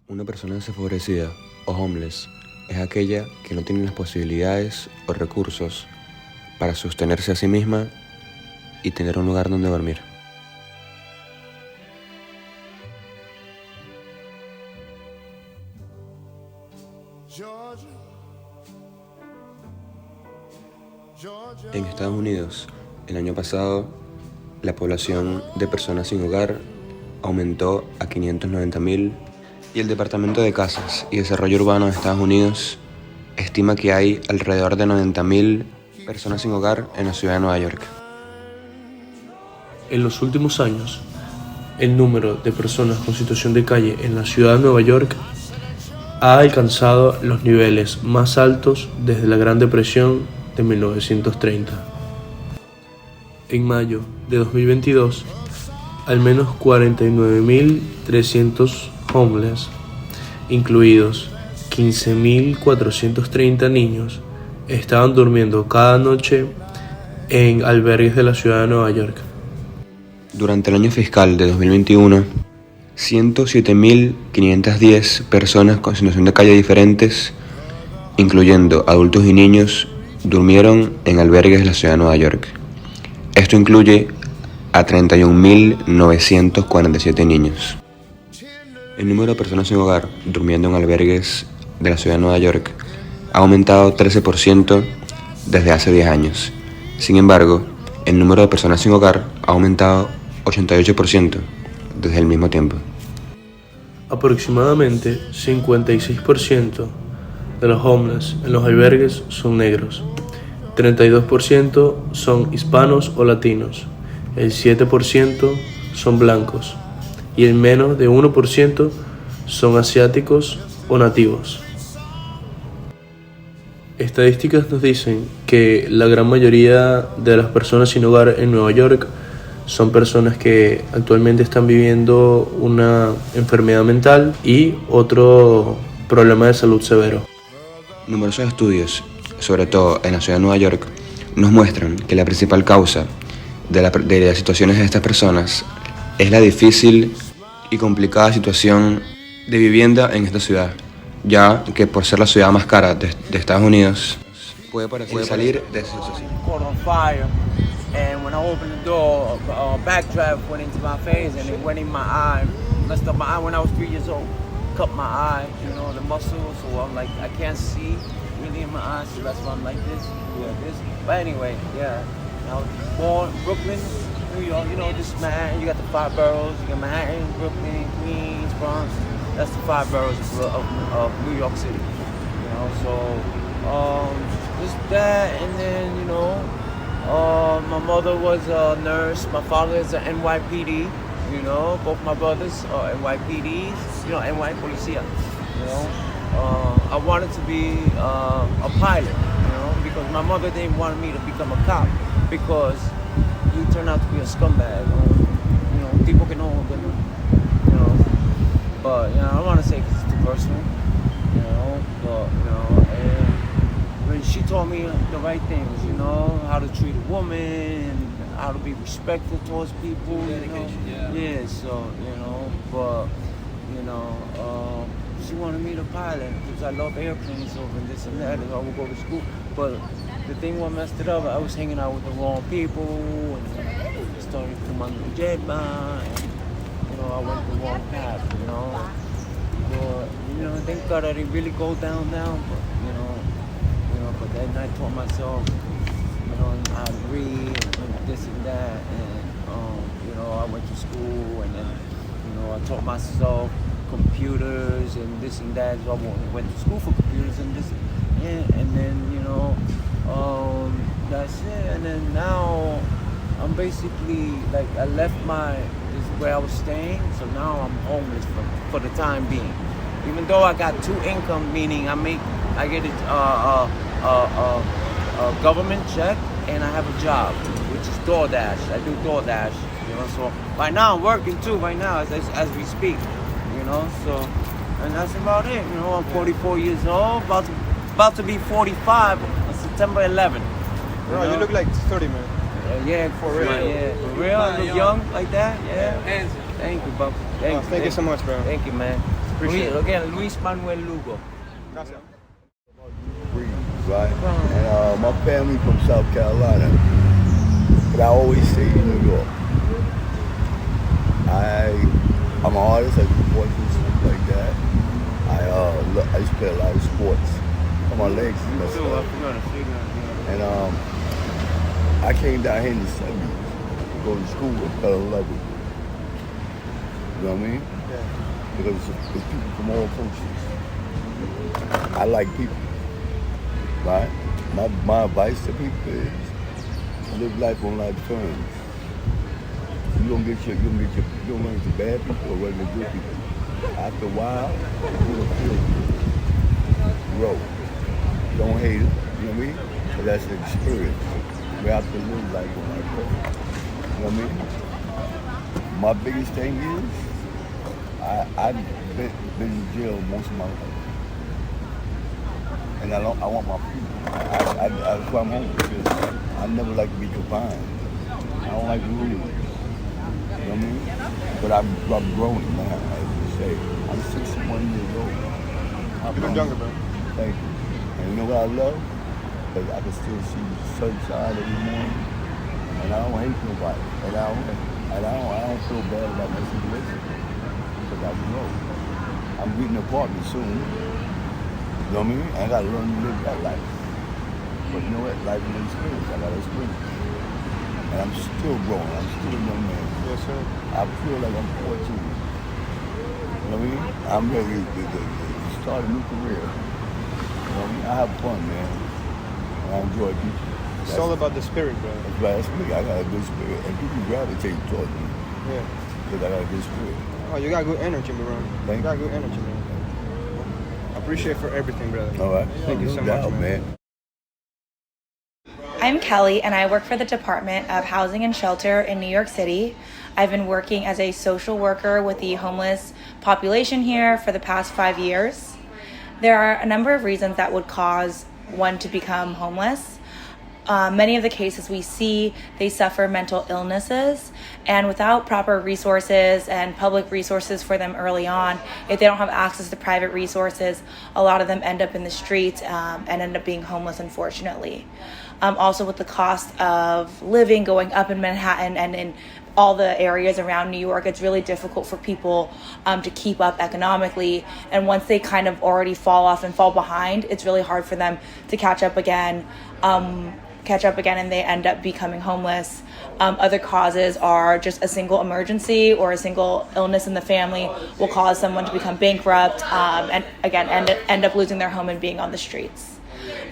Una persona desfavorecida o homeless es aquella que no tiene las posibilidades o recursos para sostenerse a sí misma y tener un lugar donde dormir. En Estados Unidos, el año pasado, la población de personas sin hogar aumentó a 590.000 y el Departamento de Casas y Desarrollo Urbano de Estados Unidos estima que hay alrededor de 90.000 personas sin hogar en la ciudad de Nueva York. En los últimos años, el número de personas con situación de calle en la ciudad de Nueva York ha alcanzado los niveles más altos desde la Gran Depresión de 1930. En mayo de 2022, al menos 49.300 homeless, incluidos 15.430 niños, estaban durmiendo cada noche en albergues de la ciudad de Nueva York. Durante el año fiscal de 2021, 107.510 personas con situación de calle diferentes, incluyendo adultos y niños, durmieron en albergues de la ciudad de Nueva York. Esto incluye a 31.947 niños. El número de personas sin hogar durmiendo en albergues de la ciudad de Nueva York ha aumentado 13% desde hace 10 años. Sin embargo, el número de personas sin hogar ha aumentado 88% desde el mismo tiempo. Aproximadamente 56% de los homeless en los albergues son negros, 32% son hispanos o latinos, el 7% son blancos y el menos de 1% son asiáticos o nativos. Estadísticas nos dicen que la gran mayoría de las personas sin hogar en Nueva York son personas que actualmente están viviendo una enfermedad mental y otro problema de salud severo. Numerosos estudios, sobre todo en la ciudad de Nueva York, nos muestran que la principal causa de las situaciones de estas personas es la difícil y complicada situación de vivienda en esta ciudad, ya que por ser la ciudad más cara de Estados Unidos, puede salir de esa situación. And when I opened the door, a backdraft went into my face and it went in my eye, messed up my eye when I was 3 years old, cut my eye, the muscle, so I'm like, I can't see really in my eyes, so that's why I'm like this. But anyway, yeah, I was born in Brooklyn, New York, this man, you got the 5 boroughs, you got Manhattan, Brooklyn, Queens, Bronx, that's the 5 boroughs of New York City, so just that, and then, my mother was a nurse, my father is an NYPD, both my brothers are NYPDs, NY Policia, I wanted to be a pilot, because my mother didn't want me to become a cop, because you turn out to be a scumbag, people can know, but, I don't want to say because it's too personal, but, and when she taught me the right things, how to treat a woman, how to be respectful towards people, yeah, so, but, she wanted me to pilot, because I love airplanes and this and that, and I would go to school, but the thing what messed it up, I was hanging out with the wrong people, and started fumando hierba, and, I went the wrong path, but, thank God I didn't really go down, but, but then I taught myself, how to read and this and that, and, I went to school, and then, I taught myself computers and this and that, so I went to school for computers and this, and then, that's it, and then now, I'm basically, like, I left this is where I was staying, so now I'm homeless for the time being, even though I got 2 income, meaning I get a government check, and I have a job, which is DoorDash. I do DoorDash, so right now I'm working too, right now, as we speak, so, and that's about it, I'm 44 years old, about to be 45 on September 11th. Bro, you look like 30, man. Yeah, for real. Yeah, for real, I look young like that, yeah. Thank you, bro. Thank you so much, bro. Thank you, man. Appreciate it. Again, Luis Manuel Lugo. Gracias. Breeze, right? And my family from South Carolina, but I always stay in New York. I'm an artist. I do voices and stuff like that. I used to play a lot of sports. My legs is messed up. And I came down here in the 70s to go to school and fell in love with it. You know what I mean? Yeah. Because it's people from all cultures. I like people, right? My advice to people is live life on life terms. You don't run into bad people or run into good people. After a while, you're gonna feel good. Grow. Don't hate it, you know what I mean? But that's the experience. We have to live life on life terms. You know what I mean? My biggest thing is, I've been in jail most of my life. And I want my people. That's why I'm home, because I never like to be confined. I don't like rules. You know what I mean? But I'm growing now, as you say. I'm 61 years old. You're looking younger, bro. Thank you. And you know what I love? Because I can still see the sunshine every morning. And I don't hate nobody. And I don't feel bad about my situation. Because I grow. I'm getting an apartment soon. You know what I mean? I gotta learn to live that life. But you know what? Life is an experience. I gotta experience it. And I'm still growing. I'm still a young man. Yes, sir. I feel like I'm 14. You know what I mean? I'm ready to start a new career. You know what I mean? I have fun, man. And I enjoy people. It's all about the spirit, bro. That's right. That's me. I got a good spirit. And people gravitate towards me. Yeah. Because I got a good spirit. Oh, you got good energy, bro. You got good energy, man. I appreciate for everything, brother. All right. Thank you so No much, doubt, man. I'm Kelly, and I work for the Department of Housing and Shelter in New York City. I've been working as a social worker with the homeless population here for the past 5 years. There are a number of reasons that would cause one to become homeless. Many of the cases we see, they suffer mental illnesses, and without proper resources and public resources for them early on, if they don't have access to private resources, a lot of them end up in the streets and end up being homeless, unfortunately. Also, with the cost of living going up in Manhattan and in all the areas around New York, it's really difficult for people to keep up economically. And once they kind of already fall off and fall behind, it's really hard for them to catch up again, and they end up becoming homeless. Other causes are just a single emergency or a single illness in the family will cause someone to become bankrupt and again end up losing their home and being on the streets.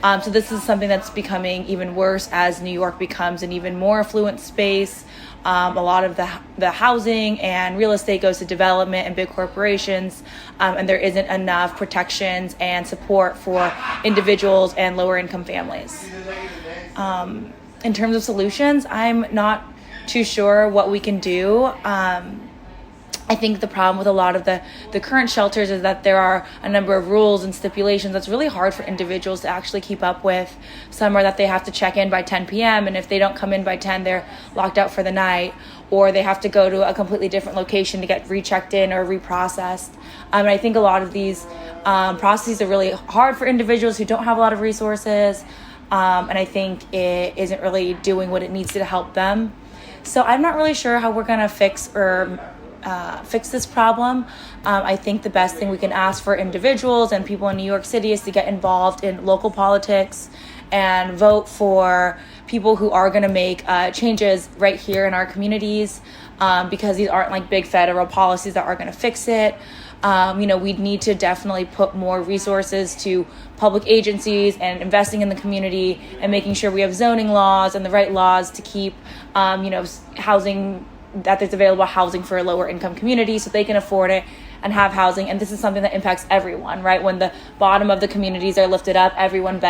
So this is something that's becoming even worse as New York becomes an even more affluent space. A lot of the housing and real estate goes to development and big corporations, and there isn't enough protections and support for individuals and lower income families. In terms of solutions, I'm not too sure what we can do. I think the problem with a lot of the current shelters is that there are a number of rules and stipulations that's really hard for individuals to actually keep up with. Some are that they have to check in by 10 p.m. and if they don't come in by 10, they're locked out for the night, or they have to go to a completely different location to get rechecked in or reprocessed. And I think a lot of these processes are really hard for individuals who don't have a lot of resources, and I think it isn't really doing what it needs to help them. So I'm not really sure how we're going to fix this problem. I think the best thing we can ask for individuals and people in New York City is to get involved in local politics and vote for people who are going to make changes right here in our communities, because these aren't like big federal policies that are going to fix it. We need to definitely put more resources to public agencies and investing in the community and making sure we have zoning laws and the right laws to keep, housing, that there's available housing for lower income communities so they can afford it and have housing. And this is something that impacts everyone, right? When the bottom of the communities are lifted up, everyone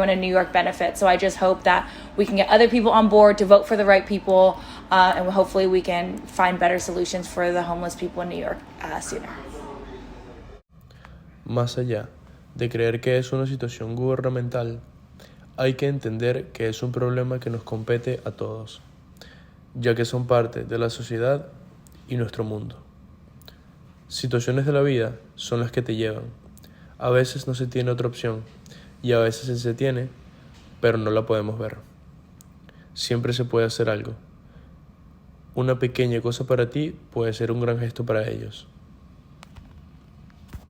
in New York benefits. So I just hope that we can get other people on board to vote for the right people, and hopefully we can find better solutions for the homeless people in New York sooner. Más allá de creer que es una situación gubernamental, hay que entender que es un problema que nos compete a todos, ya que son parte de la sociedad y nuestro mundo. Situaciones de la vida son las que te llevan. A veces no se tiene otra opción y a veces se tiene, pero no la podemos ver. Siempre se puede hacer algo. Una pequeña cosa para ti puede ser un gran gesto para ellos.